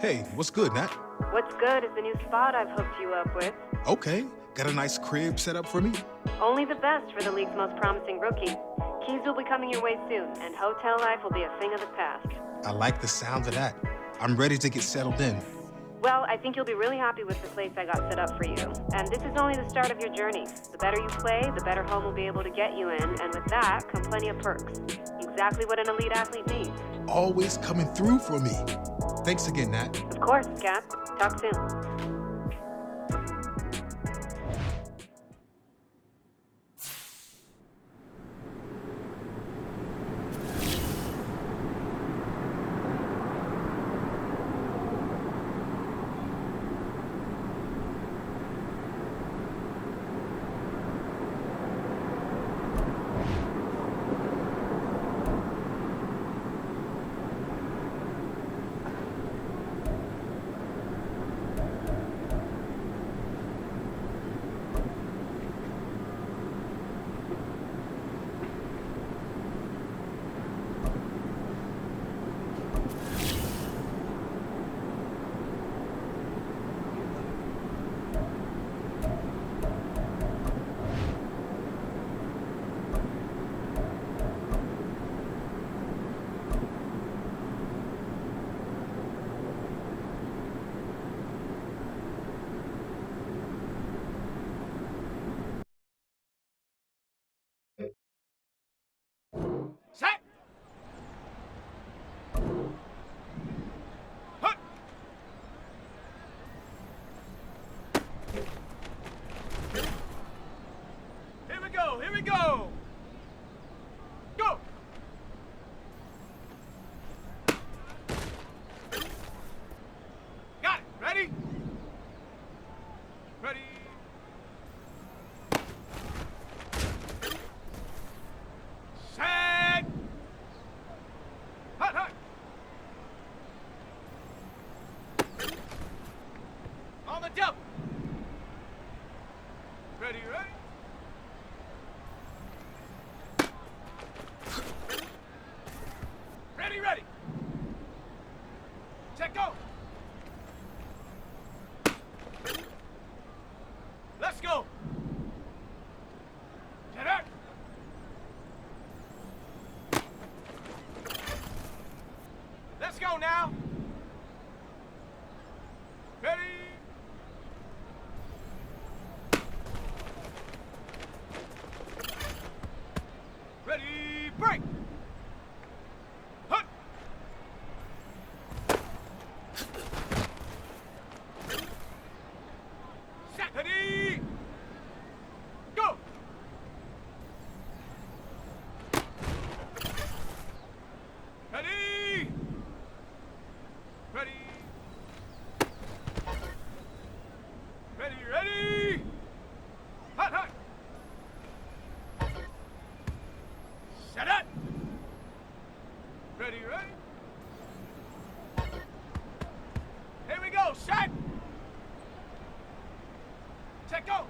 Hey, what's good, Nat? What's good is the new spot I've hooked you up with. Okay, got a nice crib set up for me? Only the best for the league's most promising rookie. Keys will be coming your way soon, and hotel life will be a thing of the past. I like the sound of that. I'm ready to get settled in. Well, I think you'll be really happy with the place I got set up for you. And this is only the start of your journey. The better you play, the better home will be able to get you in, and with that come plenty of perks. Exactly what an elite athlete needs. Always coming through for me. Thanks again, Nat. Of course, Cap. Talk soon. Set! Hut! Here we go! Go! Got it, ready? Ready? Set! Hut, hut! On the double! Ready, ready? Ready, ready! Set, go! Let's go! Set up! Let's go now! Ready? Ready, break! Hut! Set! Ready! Go! Ready! Ready! Ready, ready! Hut, hut! Set it! Ready, ready? Here we go, set! Set, go!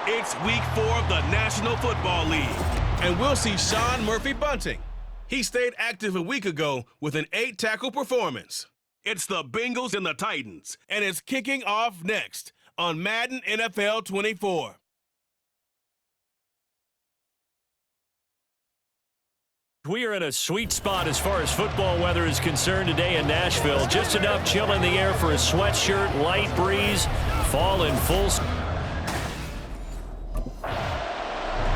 It's week 4 of the National Football League, and we'll see Sean Murphy-Bunting. He stayed active a week ago with an 8-tackle performance. It's the Bengals and the Titans, and it's kicking off next on Madden NFL 24. We are in a sweet spot as far as football weather is concerned today in Nashville. Just enough chill in the air for a sweatshirt, light breeze, fall in full.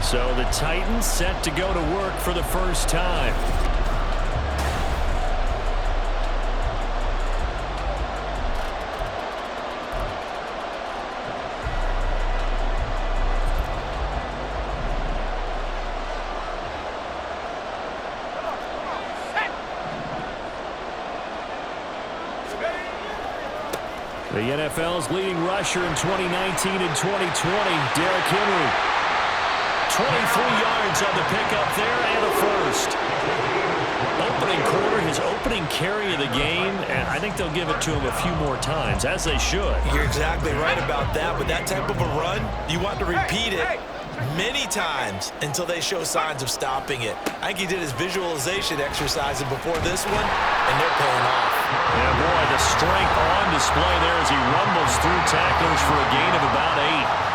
So the Titans set to go to work for the first time. The NFL's leading rusher in 2019 and 2020, Derrick Henry. 23 yards on the pickup there and a first. Opening quarter, his opening carry of the game, and I think they'll give it to him a few more times, as they should. You're exactly right about that. With that type of a run, you want to repeat it many times until they show signs of stopping it. I think he did his visualization exercises before this one, and they're paying off. Yeah, boy, the strength on display there as he rumbles through tacklers for a gain of about 8.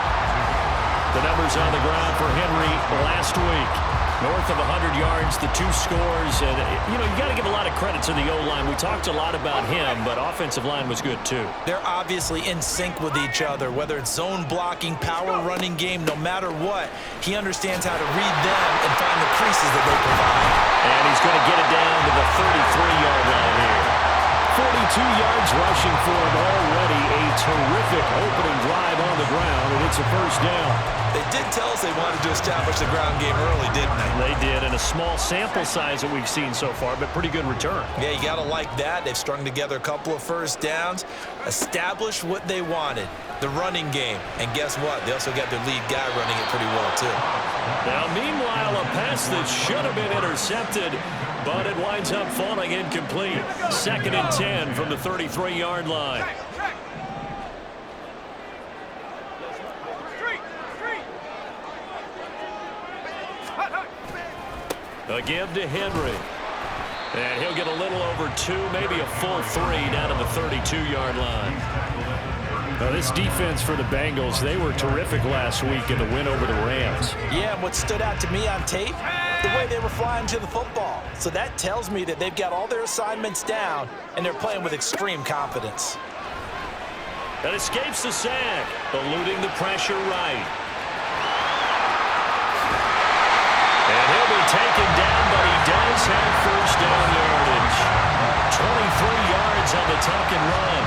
The numbers on the ground for Henry last week. North of 100 yards, the 2 scores. And, you know, you got to give a lot of credit to the O-line. We talked a lot about him, but offensive line was good too. They're obviously in sync with each other, whether it's zone blocking, power running game, no matter what. He understands how to read them and find the creases that they provide. And he's going to get it down to the 33-yard line here. 42 yards rushing for him already. A terrific opening drive on the ground, and it's a first down. They did tell us they wanted to establish the ground game early, didn't they? They did, and a small sample size that we've seen so far, but pretty good return. Yeah, you got to like that. They've strung together a couple of first downs, established what they wanted, the running game. And guess what? They also got their lead guy running it pretty well, too. Now, meanwhile, a pass that should have been intercepted, but it winds up falling incomplete. 2nd and 10 from the 33-yard line. A give to Henry. And he'll get a little over 2, maybe a full 3 down to the 32-yard line. Now, this defense for the Bengals, they were terrific last week in the win over the Rams. Yeah, and what stood out to me on tape, the way they were flying to the football. So that tells me that they've got all their assignments down, and they're playing with extreme confidence. That escapes the sack, eluding the pressure right. And he'll be taken down, but he does have first down yardage. 23 yards on the tuck and run.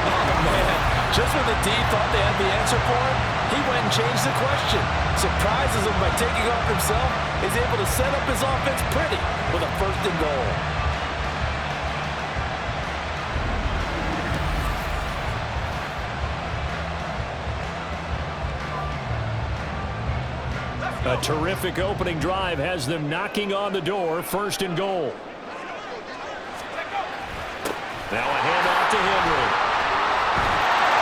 Oh, man. Just when the D thought they had the answer for it, he went and changed the question. Surprises him by taking off himself. Is able to set up his offense pretty with a 1st and goal. A terrific opening drive has them knocking on the door. 1st and goal. Now a handoff to Henry.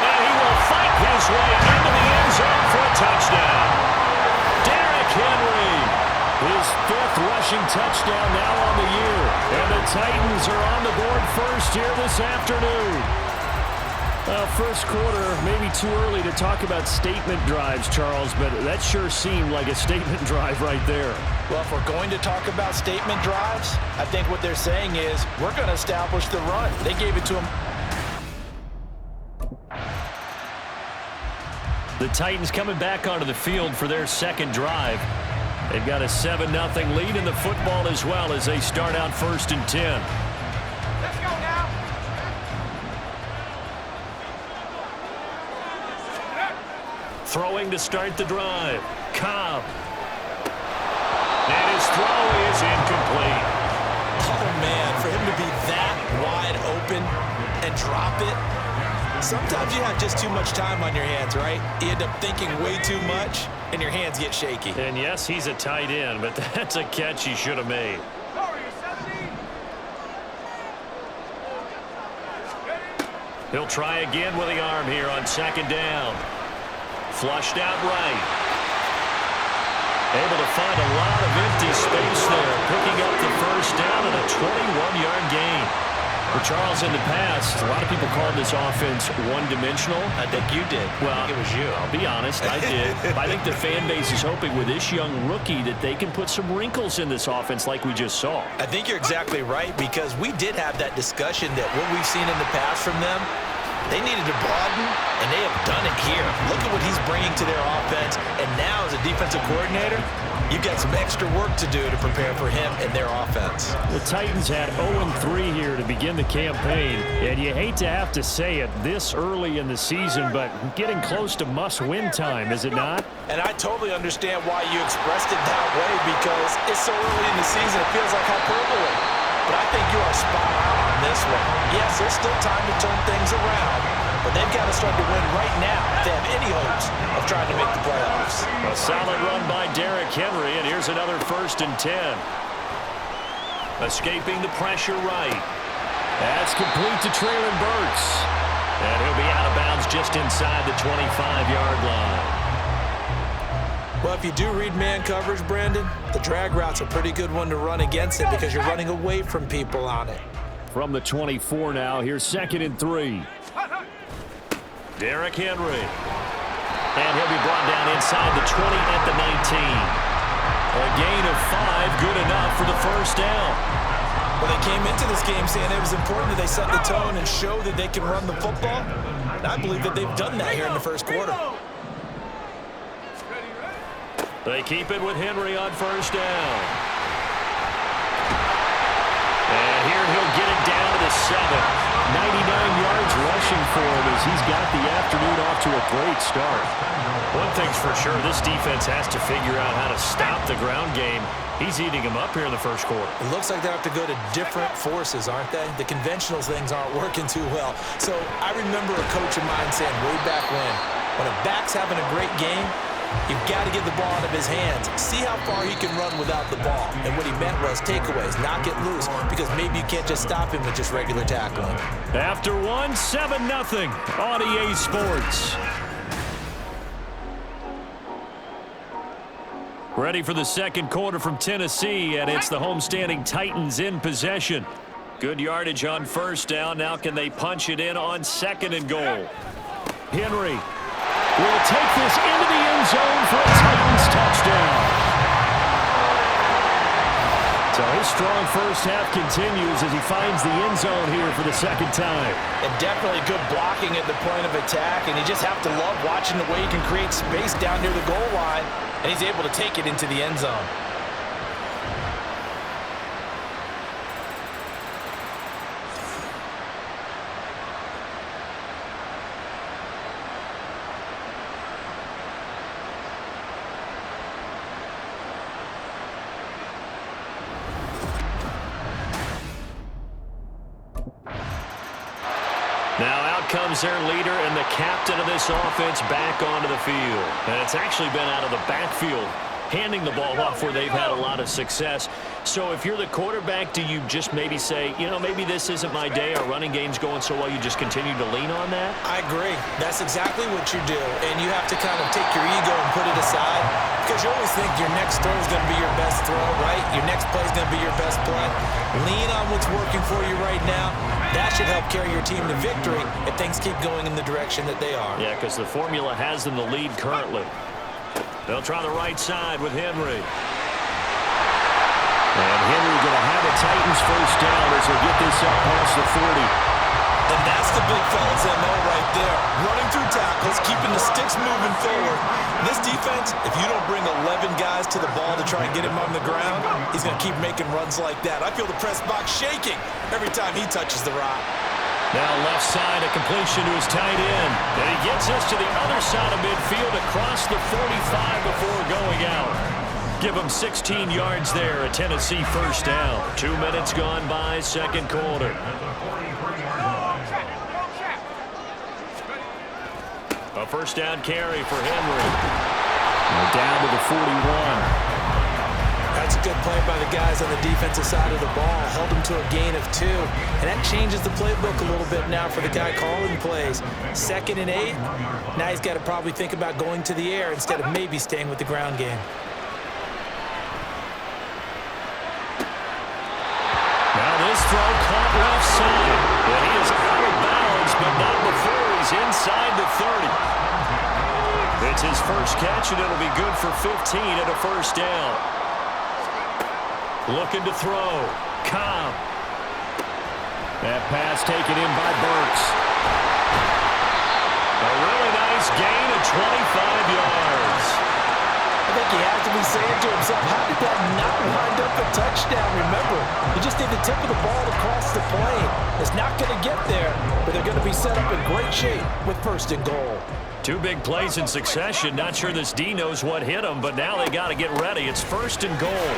And he will fight his way into the end zone for a touchdown. Derrick Henry, his 5th rushing touchdown now on the year. And the Titans are on the board first here this afternoon. First quarter, maybe too early to talk about statement drives, Charles, but that sure seemed like a statement drive right there. Well, if we're going to talk about statement drives, I think what they're saying is we're going to establish the run. They gave it to him. The Titans coming back onto the field for their 2nd drive. They've got a 7-0 lead in the football as well as they start out 1st and 10. Let's go now. Throwing to start the drive. Cobb. And his throw is incomplete. Oh, man, for him to be that wide open and drop it. Sometimes you have just too much time on your hands, right? You end up thinking way too much, and your hands get shaky. And yes, he's a tight end, but that's a catch he should have made. He'll try again with the arm here on 2nd down. flushed out right. Able to find a lot of empty space there, picking up the first down and a 21-yard gain. Well, Charles, in the past, a lot of people called this offense one-dimensional. I think you did. Well, I think it was you. I'll be honest, I did. I think the fan base is hoping with this young rookie that they can put some wrinkles in this offense like we just saw. I think you're exactly right, because we did have that discussion that what we've seen in the past from them, they needed to broaden, and they have done it here. Look at what he's bringing to their offense, and now as a defensive coordinator, you've got some extra work to do to prepare for him and their offense. The Titans had 0-3 here to begin the campaign, and you hate to have to say it this early in the season, but getting close to must-win time, is it not? And I totally understand why you expressed it that way, because it's so early in the season, it feels like hyperbole. But I think you are spot on this one. Yes, there's still time to turn things around, but they've got to start to win right now if they have any hopes of trying to make the playoffs. A solid run by Derrick Henry, and here's another 1st and 10. Escaping the pressure right. That's complete to Traylon Burks. And he'll be out of bounds just inside the 25-yard line. Well, if you do read man coverage, Brandon, the drag route's a pretty good one to run against it because you're running away from people on it. From the 24 now, here's 2nd and 3. Derrick Henry. And he'll be brought down inside the 20 at the 19. A gain of 5, good enough for the first down. Well, they came into this game saying it was important that they set the tone and show that they can run the football. And I believe that they've done that here in the first quarter. They keep it with Henry on first down. And here he'll get it down to the 7. 99 yards rushing for him as he's got the afternoon off to a great start. One thing's for sure, this defense has to figure out how to stop the ground game. He's eating them up here in the first quarter. It looks like they have to go to different forces, aren't they? The conventional things aren't working too well. So I remember a coach of mine saying way back when a back's having a great game, you've got to get the ball out of his hands. See how far he can run without the ball. And what he meant was takeaways, knock it loose, because maybe you can't just stop him with just regular tackling. After 7-0 on EA Sports. Ready for the second quarter from Tennessee, and it's the homestanding Titans in possession. Good yardage on first down. Now can they punch it in on 2nd and goal? Henry will take this into the end zone for a Titans touchdown. So his strong first half continues as he finds the end zone here for the second time. And definitely good blocking at the point of attack, and you just have to love watching the way he can create space down near the goal line, and he's able to take it into the end zone. Now out comes their leader and the captain of this offense back onto the field. And it's actually been out of the backfield, handing the ball off where they've had a lot of success. So if you're the quarterback, do you just maybe say, you know, maybe this isn't my day, our running game's going so well, you just continue to lean on that? I agree. That's exactly what you do. And you have to kind of take your ego and put it aside, because you always think your next throw is going to be your best throw, right? Your next play is going to be your best play. Lean on what's working for you right now. That should help carry your team to victory if things keep going in the direction that they are. Yeah, because the formula has them the lead currently. They'll try the right side with Henry. And Henry going to have a Titans first down as he'll get this up past the 40. And that's the big fella's MO right there. Running through tackles, keeping the sticks moving forward. This defense, if you don't bring 11 guys to the ball to try and get him on the ground, he's going to keep making runs like that. I feel the press box shaking every time he touches the rock. Now left side, a completion to his tight end. And he gets us to the other side of midfield across the 45 before going out. Give him 16 yards there, a Tennessee first down. 2 minutes gone by, second quarter. A first down carry for Henry. Down to the 41. That's That's a good play by the guys on the defensive side of the ball. Held them to a gain of 2. And that changes the playbook a little bit now for the guy calling plays. 2nd and 8. Now he's got to probably think about going to the air instead of maybe staying with the ground game. Now this throw caught left side. And he is out of bounds, but not before he's inside the 30. It's his first catch, and it'll be good for 15 and a first down. Looking to throw. Cobb. That pass taken in by Burks. A really nice gain of 25 yards. I think he has to be saying to himself, how did that not wind up a touchdown? Remember, you just need the tip of the ball to cross the plane. It's not going to get there, but they're going to be set up in great shape with 1st and goal. 2 big plays in succession. Not sure this D knows what hit him, but now they got to get ready. It's 1st and goal.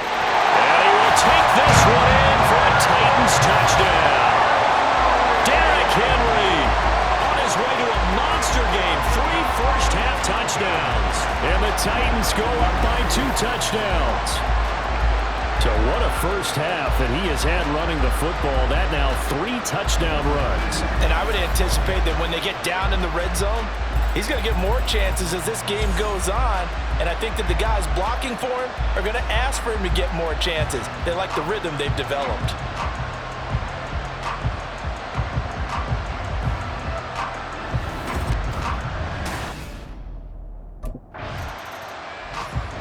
And he will take this one in for a Titans touchdown. Derrick Henry on his way to a monster game. 3 first-half touchdowns. And the Titans go up by 2 touchdowns. So what a first half that he has had running the football. That now 3 touchdown runs. And I would anticipate that when they get down in the red zone, he's going to get more chances as this game goes on. And I think that the guys blocking for him are going to ask for him to get more chances. They like the rhythm they've developed.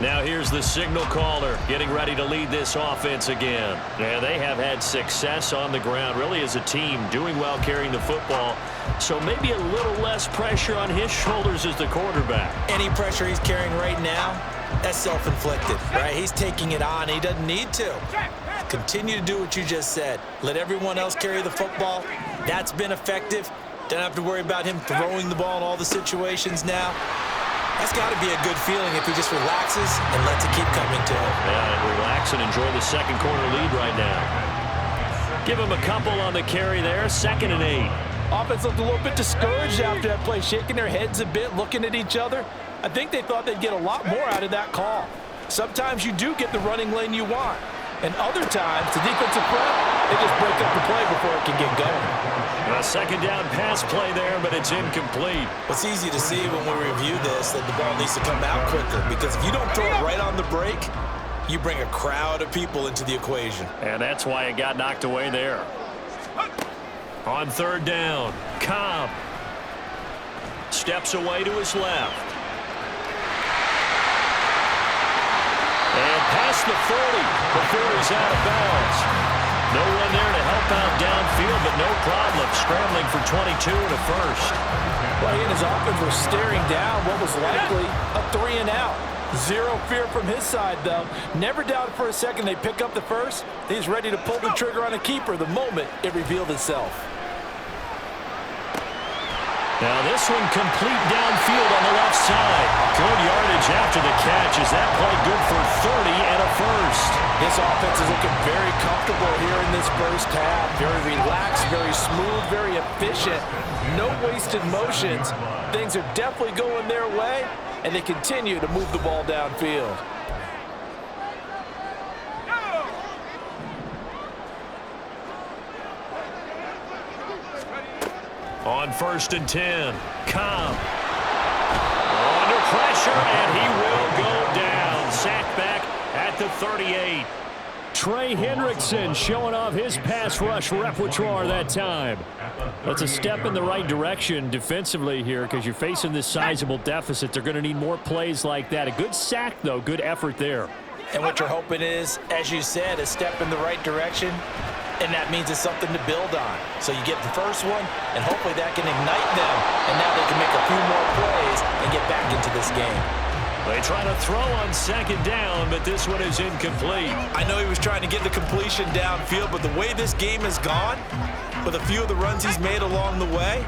Now here's the signal caller getting ready to lead this offense again. And they have had success on the ground, really as a team, doing well carrying the football. So maybe a little less pressure on his shoulders as the quarterback. Any pressure he's carrying right now, that's self-inflicted, right? He's taking it on. He doesn't need to. Continue to do what you just said. Let everyone else carry the football. That's been effective. Don't have to worry about him throwing the ball in all the situations now. That's got to be a good feeling if he just relaxes and lets it keep coming to him. Yeah, and relax and enjoy the second quarter lead right now. Give him a couple on the carry there. 2nd and 8. Offense looked a little bit discouraged after that play, shaking their heads a bit, looking at each other. I think they thought they'd get a lot more out of that call. Sometimes you do get the running lane you want. And other times, the defensive front, they just break up the play before it can get going. A 2nd down pass play there, but it's incomplete. It's easy to see when we review this that the ball needs to come out quicker, because if you don't throw it right on the break, you bring a crowd of people into the equation. And that's why it got knocked away there. On 3rd down, Cobb steps away to his left. And past the 40 before he's out of bounds. No one there to help out downfield, but no problem scrambling for 22 and a first. Well, he and his offense were staring down what was likely a 3 and out. Zero fear from his side, though. Never doubted for a second they pick up the first. He's ready to pull the trigger on a keeper the moment it revealed itself. Now this one complete downfield on the left side. Good yardage after the catch. Is that play good for 30 and a first? This offense is looking very comfortable here in this first half. Very relaxed, very smooth, very efficient. No wasted motions. Things are definitely going their way, and they continue to move the ball downfield. On 1st and 10, Cobb. Under pressure, and he will go down. Sacked back at the 38. Trey Hendrickson showing off his pass rush repertoire that time. That's a step in the right direction defensively here, because you're facing this sizable deficit. They're going to need more plays like that. A good sack, though. Good effort there. And what you're hoping is, as you said, a step in the right direction. And that means it's something to build on. So you get the first one, and hopefully that can ignite them. And now they can make a few more plays and get back into this game. They try to throw on 2nd down, but this one is incomplete. I know he was trying to get the completion downfield, but the way this game has gone, with a few of the runs he's made along the way,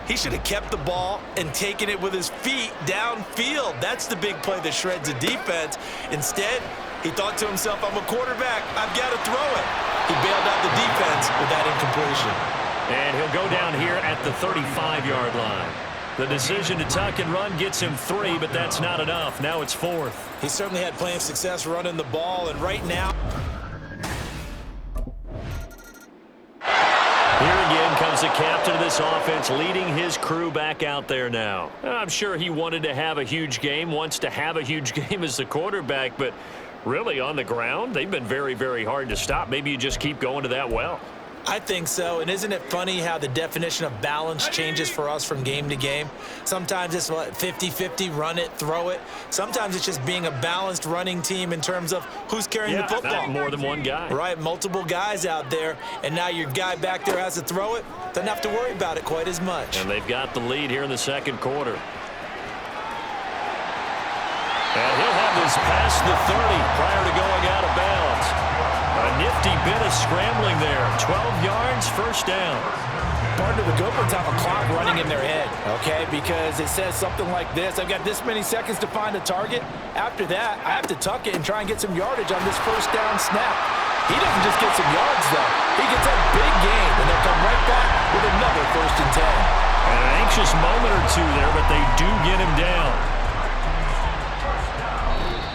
he should have kept the ball and taken it with his feet downfield. That's the big play that shreds a defense. Instead, he thought to himself, I'm a quarterback, I've got to throw it. He bailed out the defense with that incompletion. And he'll go down here at the 35-yard line. The decision to tuck and run gets him 3, but that's not enough. Now it's 4th. He certainly had plenty of success running the ball, and right now... Here again comes the captain of this offense, leading his crew back out there now. I'm sure he wanted to have a huge game, wants to have a huge game as the quarterback, but really on the ground, they've been very, very hard to stop. Maybe you just keep going to that well. I think so, and isn't it funny how the definition of balance changes for us from game to game? Sometimes it's 50-50, run it, throw it. Sometimes it's just being a balanced running team in terms of who's carrying the football. Not more than one guy. Right, multiple guys out there, and now your guy back there has to throw it. Doesn't have to worry about it quite as much. And they've got the lead here in the second quarter. And he'll have this past the 30 prior to going out of bounds. A nifty bit of scrambling there. 12 yards, first down. Partner, the Gophers have a clock running in their head, okay? Because it says something like this. I've got this many seconds to find a target. After that, I have to tuck it and try and get some yardage on this first down snap. He doesn't just get some yards, though. He gets a big gain, and they'll come right back with another 1st and 10. And an anxious moment or two there, but they do get him down.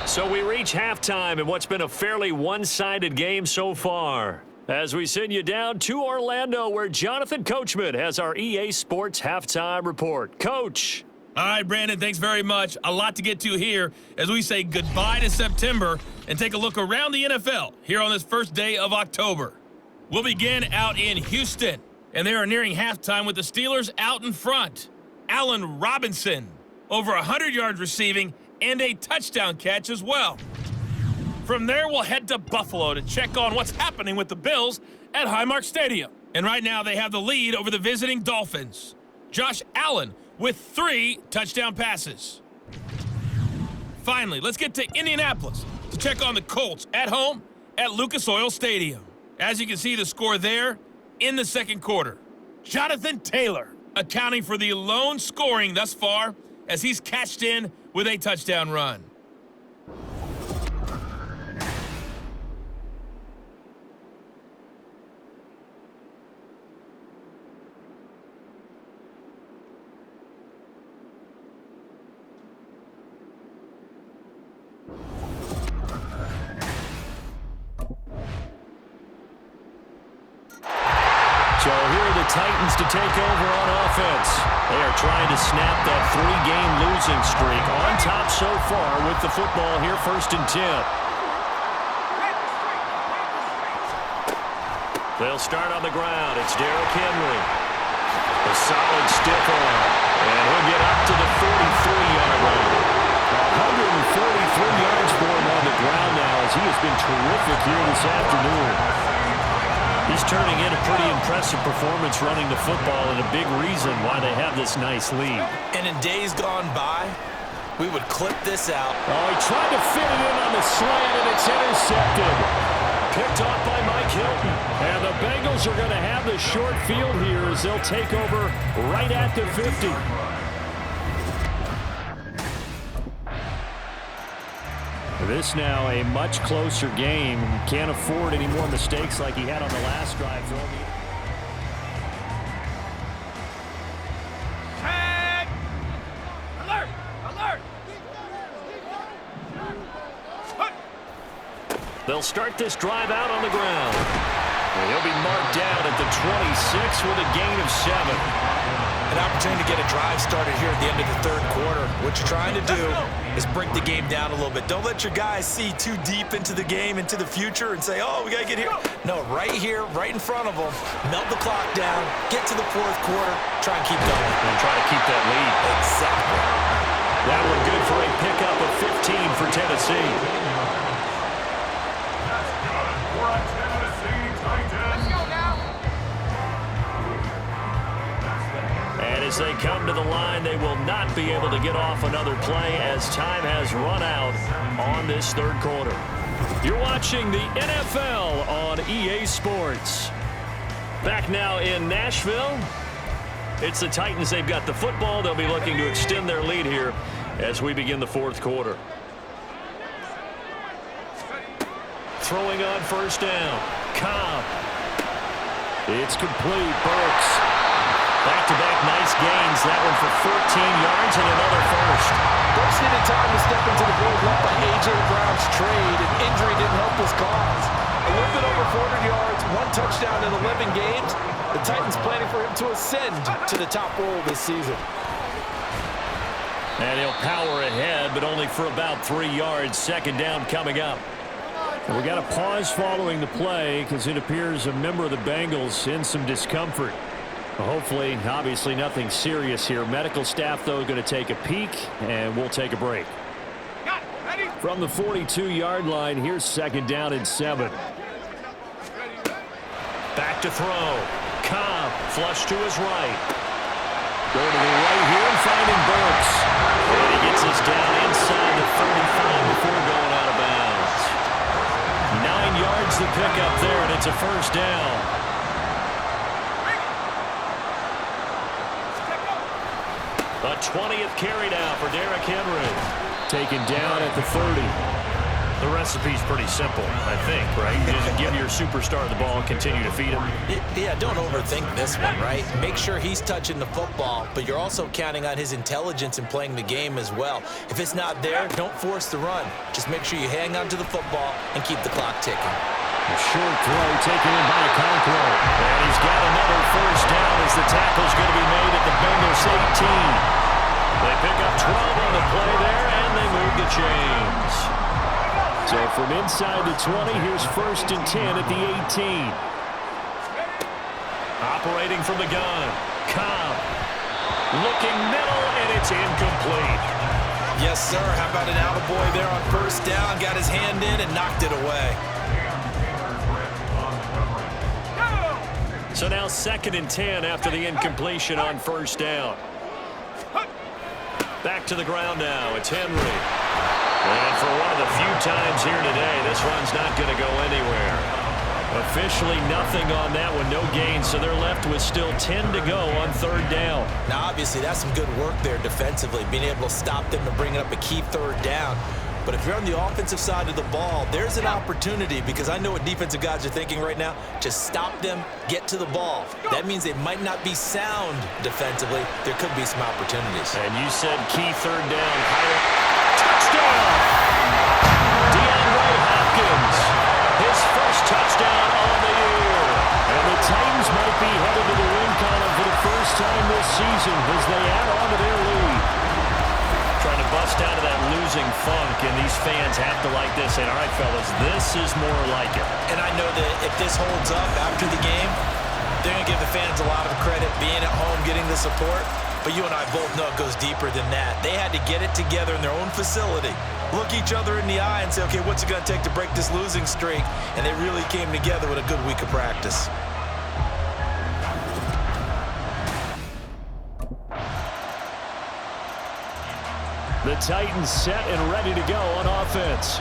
So we reach halftime in what's been a fairly one-sided game so far. As we send you down to Orlando, where Jonathan Coachman has our EA Sports Halftime Report. Coach. All right, Brandon, thanks very much. A lot to get to here as we say goodbye to September and take a look around the NFL here on this first day of October. We'll begin out in Houston, and they are nearing halftime with the Steelers out in front. Allen Robinson, over 100 yards receiving, and a touchdown catch as well. From there, we'll head to Buffalo to check on what's happening with the Bills at Highmark Stadium. And right now, they have the lead over the visiting Dolphins. Josh Allen with 3 touchdown passes. Finally, let's get to Indianapolis to check on the Colts at home at Lucas Oil Stadium. As you can see, the score there in the second quarter. Jonathan Taylor accounting for the lone scoring thus far as he's cashed in with a touchdown run. So here are the Titans to take over on offense. They are trying to snap that 3-game losing streak. On top so far with the football here, 1st and 10. They'll start on the ground. It's Derrick Henry. A solid stiff arm. And he'll get up to the 43-yard line. 143 yards for him on the ground now as he has been terrific here this afternoon. He's turning in a pretty impressive performance running the football and a big reason why they have this nice lead. And in days gone by, we would clip this out. Oh, he tried to fit it in on the slant, and it's intercepted. Picked off by Mike Hilton. And the Bengals are going to have the short field here as they'll take over right at the 50. This now a much closer game. Can't afford any more mistakes like he had on the last drive. Tag! Alert! Alert! They'll start this drive out on the ground. And he'll be marked down at the 26 with a gain of 7. An opportunity to get a drive started here at the end of the third quarter. What you're trying to do is break the game down a little bit. Don't let your guys see too deep into the game, into the future, and say, oh, we got to get here. No, right here, right in front of them. Melt the clock down, get to the fourth quarter, try and keep going. And try to keep that lead. Exactly. That one good for a pickup of 15 for Tennessee. And as they come to the line, they will not be able to get off another play as time has run out on this third quarter. You're watching the NFL on EA Sports. Back now in Nashville. It's the Titans. They've got the football. They'll be looking to extend their lead here as we begin the fourth quarter. Throwing on first down. Cobb. It's complete. Burks. Back-to-back nice gains. That one for 14 yards and another first. Bucs needed time to step into the field left by A.J. Brown's trade, and injury didn't help his cause. A little bit over 400 yards, 1 touchdown in 11 games. The Titans planning for him to ascend to the top role this season. And he'll power ahead, but only for about 3 yards. Second down coming up. And we got a pause following the play because it appears a member of the Bengals in some discomfort. Hopefully, obviously nothing serious here. Medical staff, though, going to take a peek, and we'll take a break. From the 42-yard line, here's second down and 7. Back to throw. Cobb, flush to his right. Going to the right here and finding Burks. And he gets us down inside the 35 before going out of bounds. 9 yards to pick up there, and it's a first down. A 20th carry now for Derrick Henry. Taken down at the 30. The recipe's pretty simple, I think, right? You just give your superstar the ball and continue to feed him. Yeah, don't overthink this one, right? Make sure he's touching the football, but you're also counting on his intelligence in playing the game as well. If it's not there, don't force the run. Just make sure you hang on to the football and keep the clock ticking. A short throw taken in by Conquo. And he's got another first down as the tackle's going to be made at the Bengals 18. They pick up 12 on the play there, and they move the chains. So from inside the 20, here's first and 10 at the 18. Operating from the gun. Cobb. Looking middle, and it's incomplete. Yes, sir. How about an attaboy there on first down? Got his hand in and knocked it away. So now second and 10 after the incompletion on first down. Back to the ground now. It's Henry. And for one of the few times here today, this run's not going to go anywhere. Officially nothing on that one. No gain, so they're left with still 10 to go on third down. Now, obviously, that's some good work there defensively, being able to stop them and bring up a key third down. But if you're on the offensive side of the ball, there's an opportunity, because I know what defensive guys are thinking right now. Just stop them, get to the ball. That means they might not be sound defensively. There could be some opportunities. And you said key third down. Touchdown! DeAndre Hopkins. His first touchdown on the year. And the Titans might be headed to the win column for the first time this season as they add on to their lead. Trying to bust out of that losing funk, and these fans have to like this. And all right, fellas, this is more like it. And I know that if this holds up after the game, they're going to give the fans a lot of credit, being at home, getting the support. But you and I both know it goes deeper than that. They had to get it together in their own facility, look each other in the eye and say, okay, what's it going to take to break this losing streak? And they really came together with a good week of practice. The Titans set and ready to go on offense.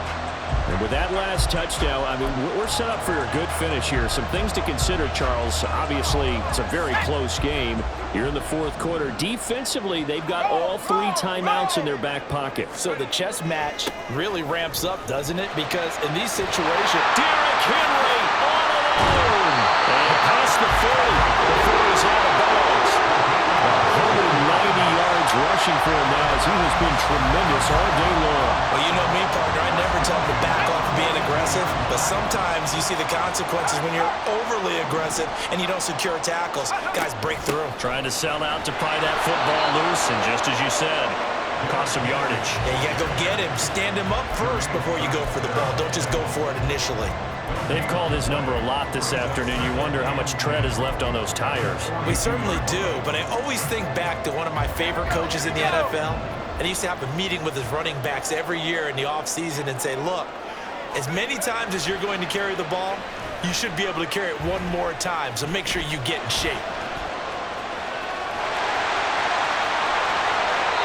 And with that last touchdown, I mean, we're set up for a good finish here. Some things to consider, Charles. Obviously, it's a very close game here in the fourth quarter. Defensively, they've got all 3 timeouts in their back pocket. So the chess match really ramps up, doesn't it? Because in these situations, Derrick Henry all alone. And past the 40 before he's out of bounds. 190 yards rushing for him now as he has been tremendous all day long. Well, you know me, partner. I never tell him to back off being aggressive, but sometimes you see the consequences when you're overly aggressive and you don't secure tackles. Guys break through. Trying to sell out to pry that football loose, and just as you said, cost some yardage. Yeah, you got to go get him. Stand him up first before you go for the ball. Don't just go for it initially. They've called his number a lot this afternoon. You wonder how much tread is left on those tires. We certainly do, but I always think back to one of my favorite coaches in the NFL, and he used to have a meeting with his running backs every year in the offseason and say, look, as many times as you're going to carry the ball, you should be able to carry it one more time, so make sure you get in shape.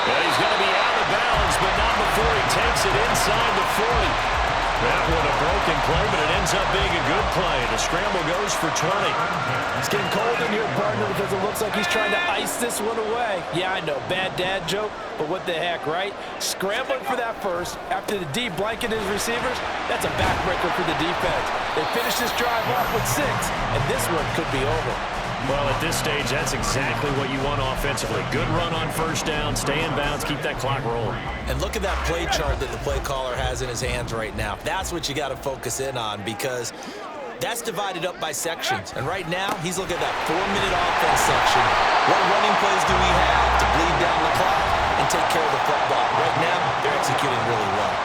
And he's going to be out of bounds, but not before he takes it inside the 40. That one a broken play, but it ends up being a good play. The scramble goes for 20. it's getting cold in here, partner, because it looks like he's trying to ice this one away. Yeah, I know, bad dad joke, but what the heck, right? Scrambling for that first after the D blanketed his receivers, that's a backbreaker for the defense. They finished this drive off with 6, and this one could be over. Well, at this stage, that's exactly what you want offensively. Good run on first down, stay in bounds, keep that clock rolling. And look at that play chart that the play caller has in his hands right now. That's what you got to focus in on, because that's divided up by sections. And right now, he's looking at that 4-minute offense section. What running plays do we have to bleed down the clock and take care of the football? Right now, they're executing really well.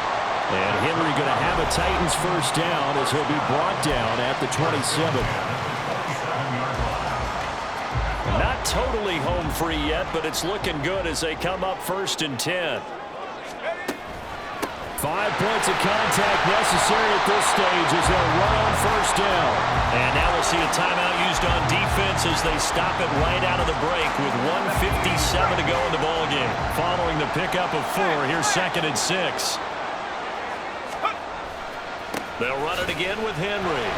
And Henry going to have a Titans first down as he'll be brought down at the 27. Not totally home free yet, but it's looking good as they come up 1st and 10. 5 points of contact necessary at this stage as they'll run on first down. And now we'll see a timeout used on defense as they stop it right out of the break with 1:57 to go in the ballgame. Following the pickup of 4, here's 2nd and 6. They'll run it again with Henry.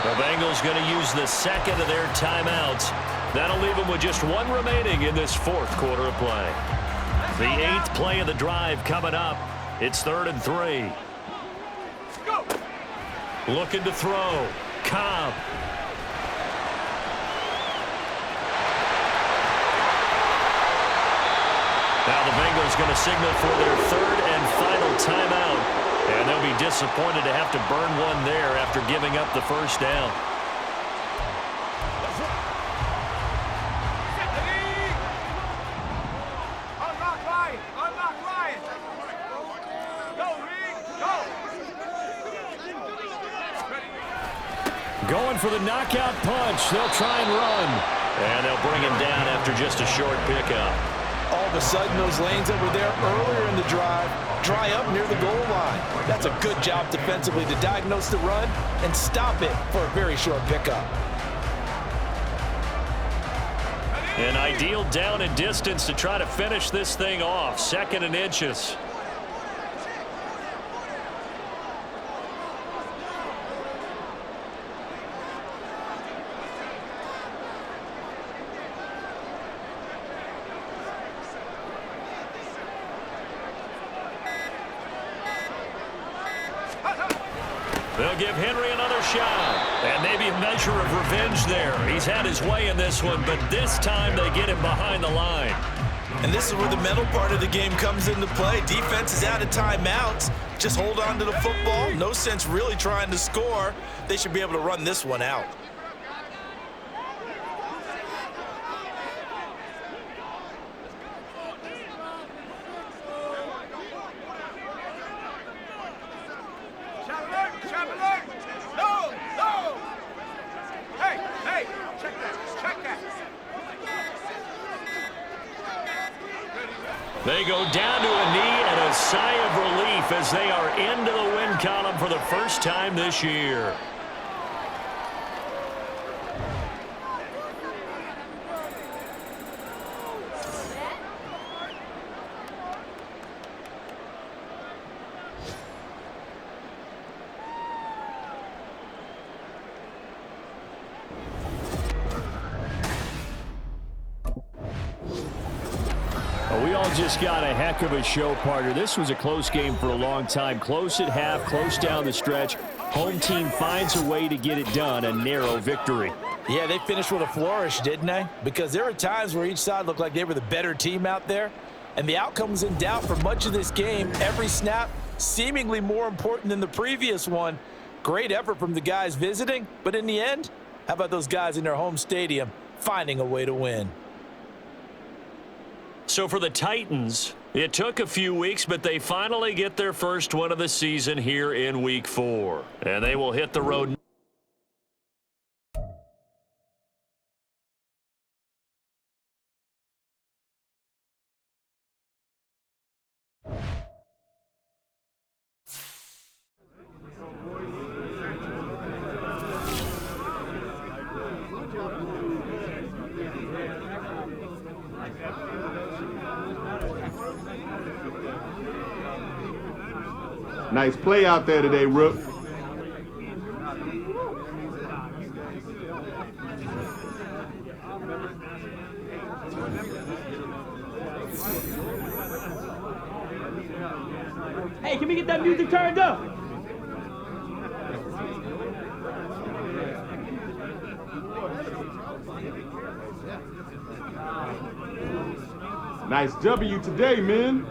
The Bengals going to use the 2nd of their timeouts. That'll leave them with just 1 remaining in this 4th quarter of play. The 8th play of the drive coming up. It's 3rd and 3. Looking to throw. Cobb. Now the Bengals going to signal for their 3rd and final timeout. And they'll be disappointed to have to burn one there after giving up the first down. Going for the knockout punch. They'll try and run. And they'll bring him down after just a short pickup. All of a sudden, those lanes that were there earlier in the drive dry up near the goal line. That's a good job defensively to diagnose the run and stop it for a very short pickup. An ideal down and distance to try to finish this thing off. 2nd and inches. They'll give Henry another shot. And maybe a measure of revenge there. He's had his way in this one, but this time they get him behind the line. And this is where the mental part of the game comes into play. Defense is out of timeouts. Just hold on to the football. No sense really trying to score. They should be able to run this one out. They go down to a knee and a sigh of relief as they are into the win column for the first time this year. We all just got a heck of a show, partner. This was a close game for a long time. Close at half, close down the stretch. Home team finds a way to get it done, a narrow victory. Yeah, they finished with a flourish, didn't they? Because there were times where each side looked like they were the better team out there, and the outcome was in doubt for much of this game. Every snap seemingly more important than the previous one. Great effort from the guys visiting, but in the end, how about those guys in their home stadium finding a way to win? So for the Titans, it took a few weeks, but they finally get their first win of the season here in Week 4. And they will hit the road. Nice play out there today, Rook. Hey, can we get that music turned up? Nice W today, man.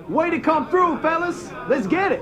Way to come through, fellas. Let's get it.